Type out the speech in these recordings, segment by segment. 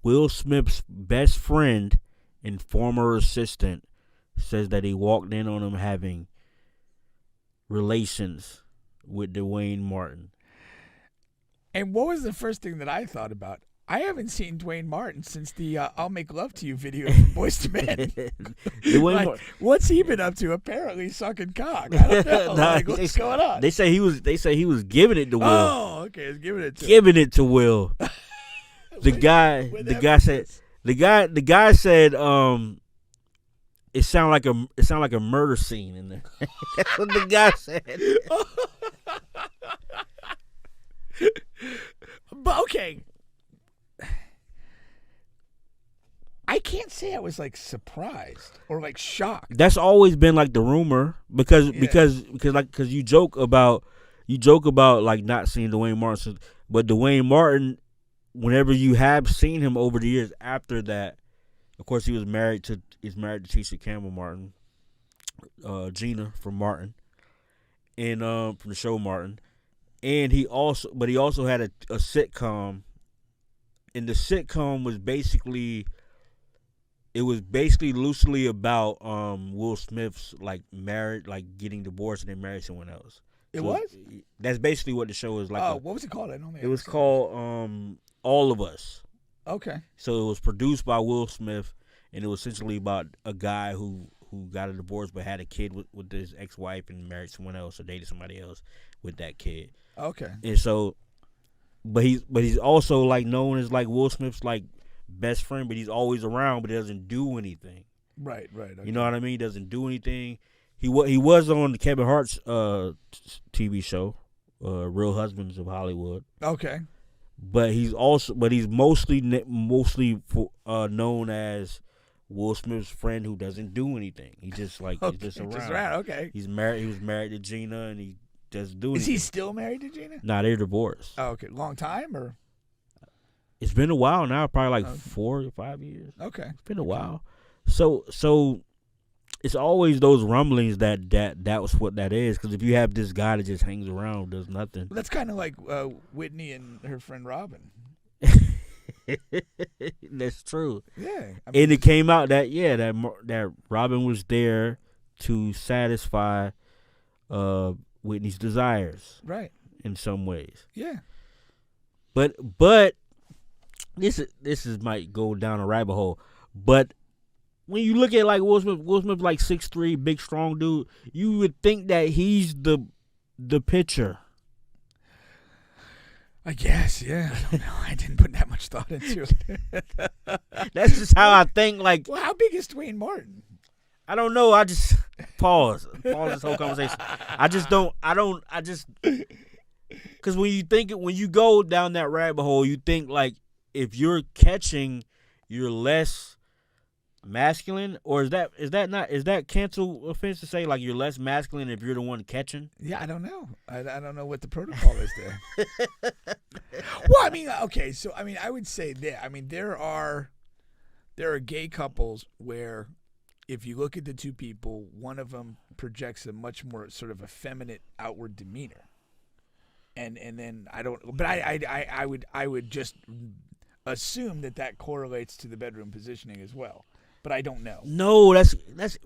Will Smith's best friend and former assistant says that he walked in on him having relations with Duane Martin. And what was the first thing that I thought about? I haven't seen Duane Martin since the "I'll Make Love to You" video from Boyz II Men. What's he been up to? Apparently sucking cock. I don't know. What's going on? They say he was giving it to Will. Oh, okay, he's giving it to Will. The guy said it sounded like a murder scene in there. That's what the guy said. But okay, I can't say I was like surprised or like shocked. That's always been like the rumor because you joke about like not seeing Duane Martin, but Duane Martin, whenever you have seen him over the years after that, of course he's married to Tisha Campbell Martin, Gina from Martin, and from the show Martin. And he also had a sitcom, and the sitcom was basically loosely about Will Smith's like married, like getting divorced and then married someone else. That's basically what the show is like. Oh, what was it called? I don't know. It was called All of Us. Okay. So it was produced by Will Smith, and it was essentially about a guy who got a divorce but had a kid with his ex-wife and married someone else or dated somebody else with that kid. Okay. And so, but he's also like known as like Will Smith's like best friend, but he's always around, but he doesn't do anything. Right. Okay. You know what I mean? He doesn't do anything. He was on the Kevin Hart's TV show, Real Husbands of Hollywood. Okay. But he's mostly known as Will Smith's friend who doesn't do anything. He just like he's just around. Just around. Okay. He was married to Gina, and he doesn't do anything. Is he still married to Gina? Nah, they're divorced. Oh, okay. Long time or? It's been a while now, probably like 4 or 5 years. Okay. It's been a while. So it's always those rumblings that was what that is. Because if you have this guy that just hangs around, does nothing. Well, that's kind of like Whitney and her friend Robin. That's true. Yeah. And it came out that Robin was there to satisfy Whitney's desires. Right. In some ways. Yeah. But this might go down a rabbit hole. But when you look at like Will Smith like 6'3", big strong dude, you would think that he's the pitcher. I guess, yeah. I don't know. I didn't put that much thought into it. That's just how I think. Like, well, how big is Duane Martin? I don't know. I just pause this whole conversation. Because when you go down that rabbit hole, you think like if you're catching, you're less masculine, or is that cancel offense to say like you're less masculine if you're the one catching? Yeah, I don't know. I don't know what the protocol is there. Well, I mean, okay, so I mean, I would say that. I mean, there are gay couples where if you look at the two people, one of them projects a much more sort of effeminate outward demeanor, and then I would just assume that correlates to the bedroom positioning as well. But I don't know. No, that's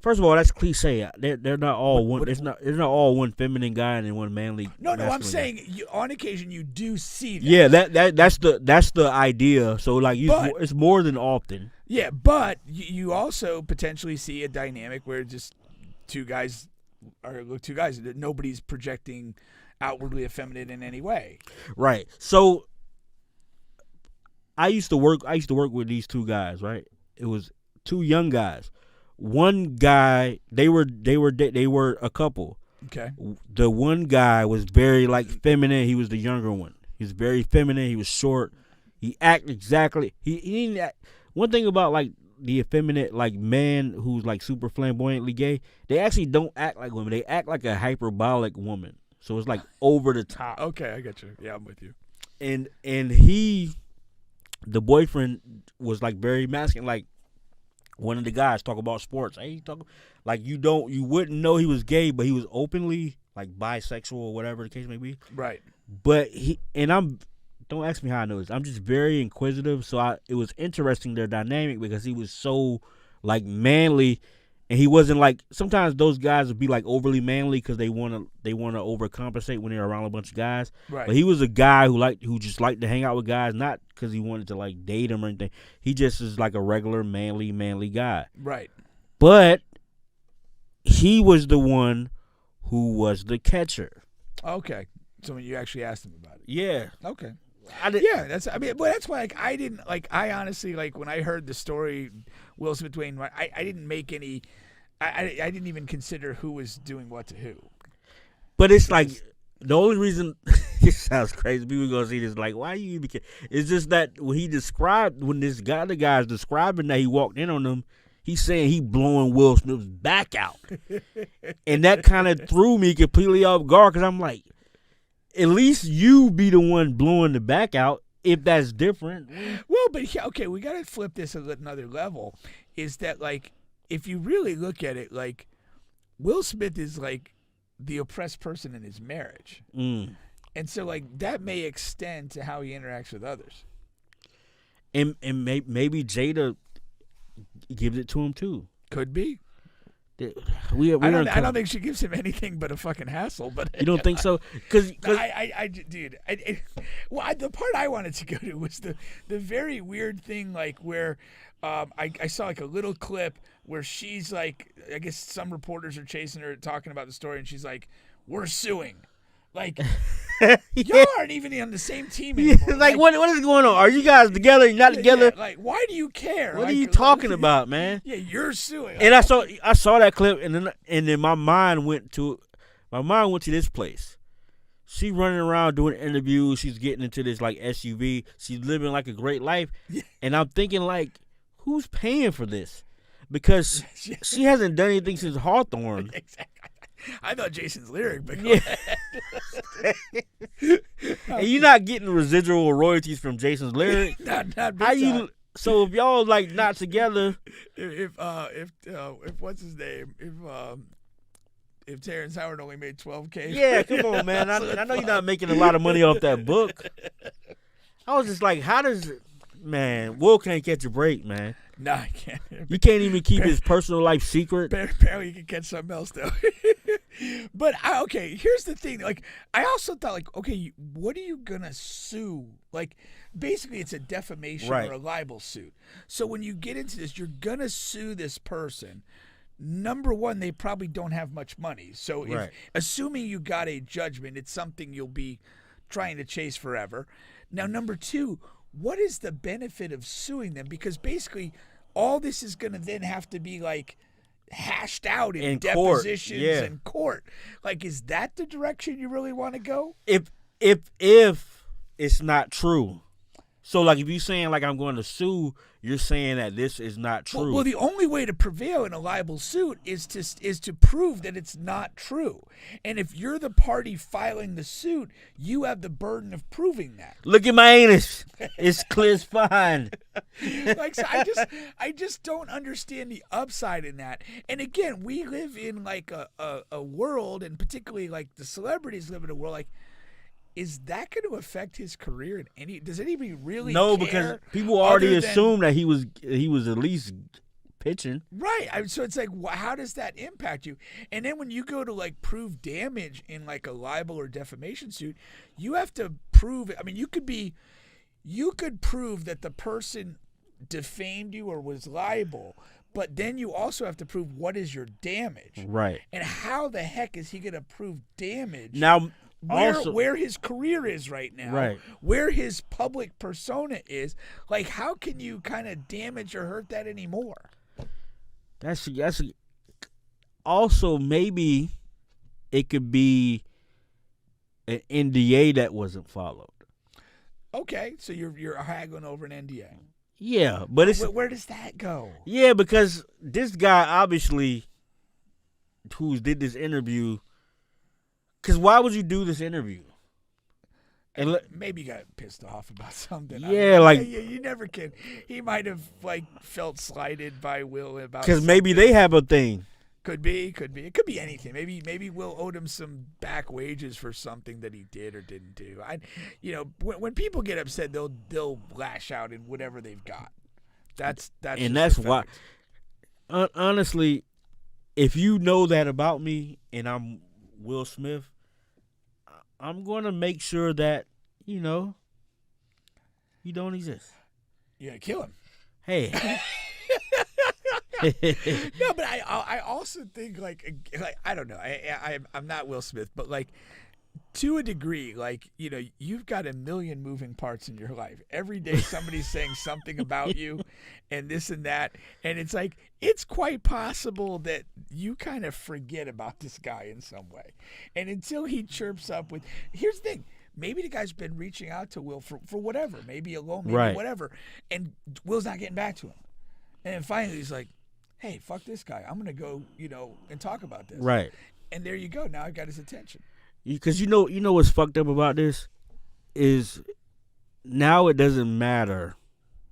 first of all, that's cliche. They're not all one. There's not all one feminine guy and then one manly. No, I'm saying on occasion you do see that. Yeah, that's the idea. So like it's more than often. Yeah, but you also potentially see a dynamic where just two guys that nobody's projecting outwardly effeminate in any way. Right. So I used to work with these two guys. Right. It was two young guys. One guy, they were a couple. Okay. The one guy was very like feminine. He was the younger one. He was very feminine. He was short. He acted exactly. He didn't act. One thing about like the effeminate like man who's like super flamboyantly gay, they actually don't act like women. They act like a hyperbolic woman. So it's like over the top. Okay, I get you. Yeah, I'm with you. And the boyfriend was like very masculine, like. One of the guys talk about sports. Hey, like you wouldn't know he was gay, but he was openly like bisexual or whatever the case may be. Right. But I'm don't ask me how I know this. I'm just very inquisitive. So it was interesting their dynamic because he was so like manly, and he wasn't like sometimes those guys would be like overly manly because they want to overcompensate when they're around a bunch of guys. Right. But he was a guy who just liked to hang out with guys, not because he wanted to like date them or anything. He just is like a regular manly guy. Right. But he was the one who was the catcher. Okay. So you actually asked him about it. Yeah. Okay. Yeah, but that's why I honestly when I heard the story, Will Smith, Duane Martin, I didn't make any, I didn't even consider who was doing what to who. But it's like the only reason this sounds crazy. People gonna see this like, why you even care? It's just that when the guy is describing that he walked in on them, he's saying he blowing Will Smith's back out, and that kind of threw me completely off guard because I'm like, at least you be the one blowing the back out if that's different. Well, but okay, we got to flip this at another level. Is that if you really look at it, Will Smith is the oppressed person in his marriage, and so that may extend to how he interacts with others. And maybe Jada gives it to him too. Could be. I don't think she gives him anything but a fucking hassle. But you don't think so? Because dude, the part I wanted to go to was the very weird thing, where I saw a little clip where she's I guess some reporters are chasing her talking about the story, and she's like, "We're suing." Y'all aren't even on the same team anymore. What is going on? Are you guys together? You're not together? Yeah, why do you care? What are you talking about, man? Yeah, you're suing. And I saw that clip, and then my mind went to this place. She running around doing interviews. She's getting into this SUV. She's living a great life, and I'm thinking who's paying for this? Because she hasn't done anything since Hawthorne. Exactly. I thought Jason's lyric, but and you're not getting residual royalties from Jason's lyric. not how you? So if y'all not together, if what's his name? If Terrence Howard only made $12,000, yeah, come on, man. I know you're not making a lot of money off that book. I was just how does man? Will can't catch a break, man. No, I can't. You can't even keep his personal life secret. Apparently, you can catch something else though. But okay, here's the thing. I also thought, okay, what are you gonna sue? Basically, it's a defamation or a libel suit. So when you get into this, you're gonna sue this person. Number one, they probably don't have much money. So assuming you got a judgment, it's something you'll be trying to chase forever. Now, number two, what is the benefit of suing them? Because basically, all this is going to then have to be hashed out in depositions and court. Is that the direction you really want to go? If it's not true. So if you're saying I'm going to sue, you're saying that this is not true. Well, the only way to prevail in a libel suit is to prove that it's not true. And if you're the party filing the suit, you have the burden of proving that. Look at my anus. It's clear as fine. So I just don't understand the upside in that. And again, we live in a world, and particularly the celebrities live in a world is that going to affect his career in any? Does anybody really? No, care because people already assume that he was at least pitching. Right. So it's how does that impact you? And then when you go to prove damage in a libel or defamation suit, you have to prove it. I mean, you could prove that the person defamed you or was liable, but then you also have to prove what is your damage. Right. And how the heck is he going to prove damage? Now. Where his career is right now, where his public persona is, how can you kind of damage or hurt that anymore? That's also maybe it could be an NDA that wasn't followed. Okay, so you're haggling over an NDA. Yeah, but where does that go? Yeah, because this guy obviously who did this interview. Because why would you do this interview? And maybe you got pissed off about something. Yeah, you never can. He might have felt slighted by Will about. Because maybe they have a thing. Could be. It could be anything. Maybe Will owed him some back wages for something that he did or didn't do. When people get upset, they'll lash out in whatever they've got. That's why. Honestly, if you know that about me and I'm Will Smith, I'm gonna make sure that you don't exist. You gotta kill him. Hey. No, but I also think like I don't know. I'm not Will Smith, but like to a degree, like you've got a million moving parts in your life. Every day somebody's saying something about you, and this and that, and it's like it's quite possible that you kind of forget about this guy in some way, and until he chirps up with. Here's the thing. Maybe the guy's been reaching out to Will for whatever, maybe a loan, maybe whatever, and Will's not getting back to him. And then finally he's like, hey, fuck this guy. I'm going to go, and talk about this. Right. And there you go. Now I got his attention. Because you know what's fucked up about this is now it doesn't matter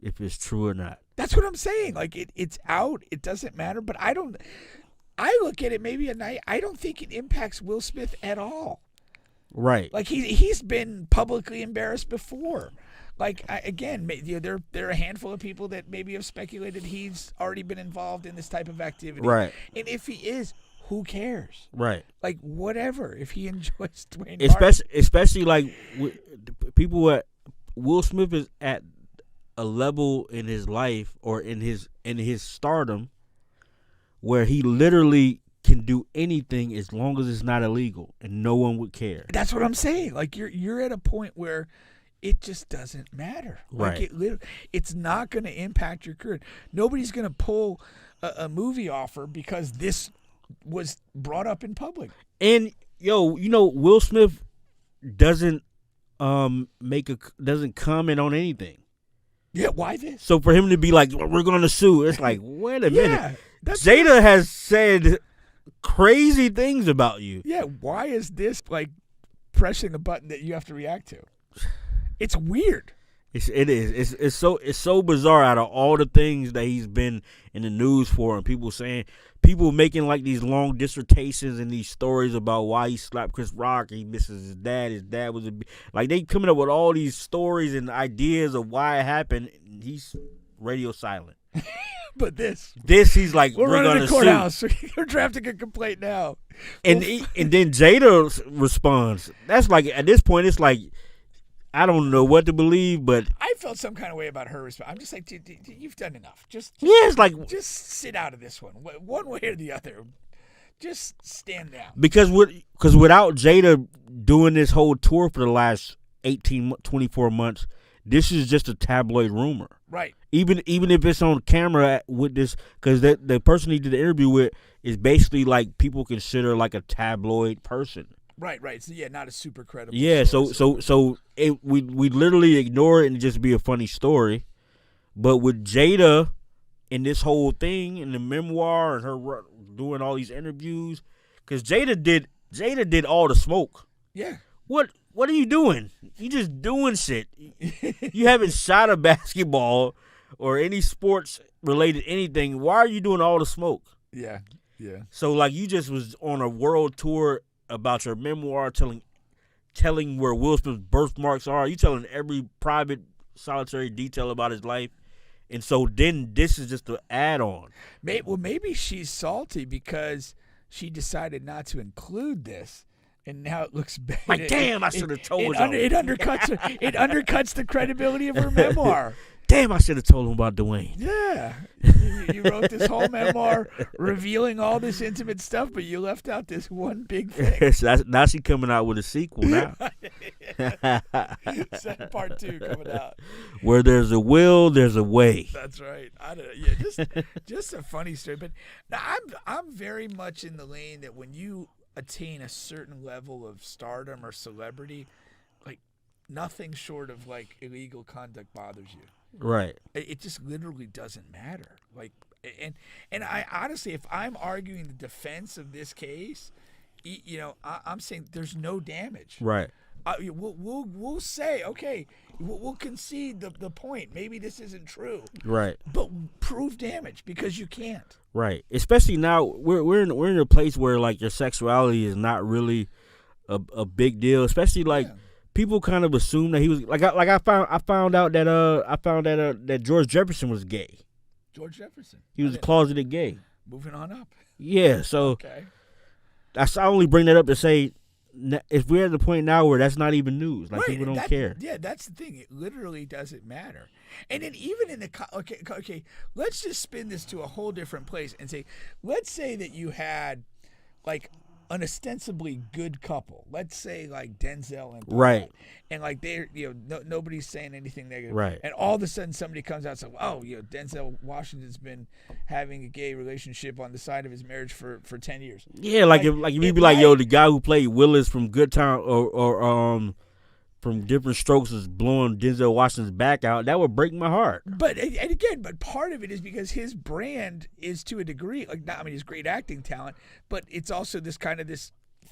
if it's true or not. That's what I'm saying. Like it's out. It doesn't matter. But I look at it maybe at night. I don't think it impacts Will Smith at all. Right. Like he's been publicly embarrassed before. Like again, there are a handful of people that maybe have speculated he's already been involved in this type of activity. Right. And if he is, who cares? Right. Like whatever. If he enjoys Duane Martin. Especially like people Will Smith is at a level in his life or in his stardom where he literally can do anything as long as it's not illegal and no one would care. That's what I'm saying. Like you're at a point where it just doesn't matter. Right. Like it's not going to impact your career. Nobody's going to pull a movie offer because this was brought up in public. And Will Smith doesn't doesn't comment on anything. Yeah, why this? So for him to be like, we're going to sue, it's like, wait a minute. Jada has said crazy things about you. Yeah, why is this like pressing a button that you have to react to? It's weird. It is. It's so bizarre. Out of all the things that he's been in the news for, and people making like these long dissertations and these stories about why he slapped Chris Rock. He misses his dad. His dad was like they coming up with all these stories and ideas of why it happened. And he's radio silent. But this he's like we're running gonna the courthouse. We're drafting a complaint now. And then Jada responds. That's like at this point it's like. I don't know what to believe, but I felt some kind of way about her response. I'm just like, you've done enough. It's like just sit out of this one way or the other. Just stand down. Because without Jada doing this whole tour for the last 24 months, this is just a tabloid rumor. Right. Even if it's on camera with this, because the person he did the interview with is basically like people consider like a tabloid person. Right. So yeah, not a super credible. Yeah. Story, so we literally ignore it and just be a funny story, but with Jada and this whole thing and the memoir and her doing all these interviews, because Jada did all the smoke. Yeah. What are you doing? You just doing shit. You haven't shot a basketball or any sports related anything. Why are you doing all the smoke? Yeah. So like you just was on a world tour about your memoir, telling where Will Smith's birthmarks are. You telling every private solitary detail about his life. And so then this is just an add-on. Maybe she's salty because she decided not to include this. And now it looks bad. Like, damn, I should have told him. It undercuts the credibility of her memoir. Damn, I should have told him about Duane. Yeah. You wrote this whole memoir revealing all this intimate stuff, but you left out this one big thing. Now she's coming out with a sequel now. Second part 2 coming out. Where there's a will, there's a way. That's right. I don't know. Yeah, just a funny story. But now I'm very much in the lane that when you attain a certain level of stardom or celebrity, like nothing short of like illegal conduct bothers you. Right. It just literally doesn't matter. Like, and I honestly, if I'm arguing the defense of this case, I'm saying there's no damage. Right. We'll say, okay, We'll concede the point. Maybe this isn't true. Right. But prove damage because you can't. Right. Especially now we're in a place where like your sexuality is not really a big deal. Especially like people kind of assume that he was I found out that George Jefferson was gay. George Jefferson. He was closeted gay. Moving on up. Yeah. So okay. I only bring that up to say, if we're at the point now where that's not even news, like people don't care. Yeah, that's the thing. It literally doesn't matter. And then even in the okay, let's just spin this to a whole different place and say, let's say that you had like an ostensibly good couple. Let's say like Denzel and Paul, right, and like they're nobody's saying anything negative, right, and all of a sudden somebody comes out and says, oh, Denzel Washington's been having a gay relationship on the side of his marriage for 10 years. Yeah, like if you'd be like, the guy who played Willis from Good Time or from Different Strokes is blowing Denzel Washington's back out, that would break my heart. But part of it is because his brand is to a degree, his great acting talent, but it's also this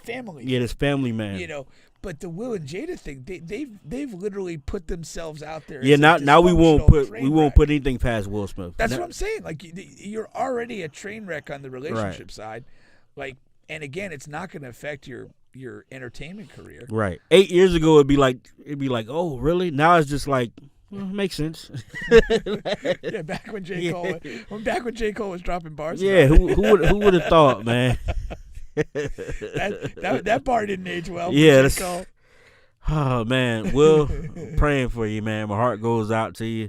family. Yeah, this family man. But the Will and Jada thing, they've literally put themselves out there. Yeah, now we won't put anything past Will Smith. That's what I'm saying. Like you're already a train wreck on the relationship side, and again, it's not going to affect your entertainment career. Right. 8 years ago, it'd be like, oh, really? Now it's just like, makes sense. Yeah, back when J. Cole was dropping bars. Yeah, who would have thought, man? that bar didn't age well. Yeah. Oh man, Will, praying for you, man. My heart goes out to you.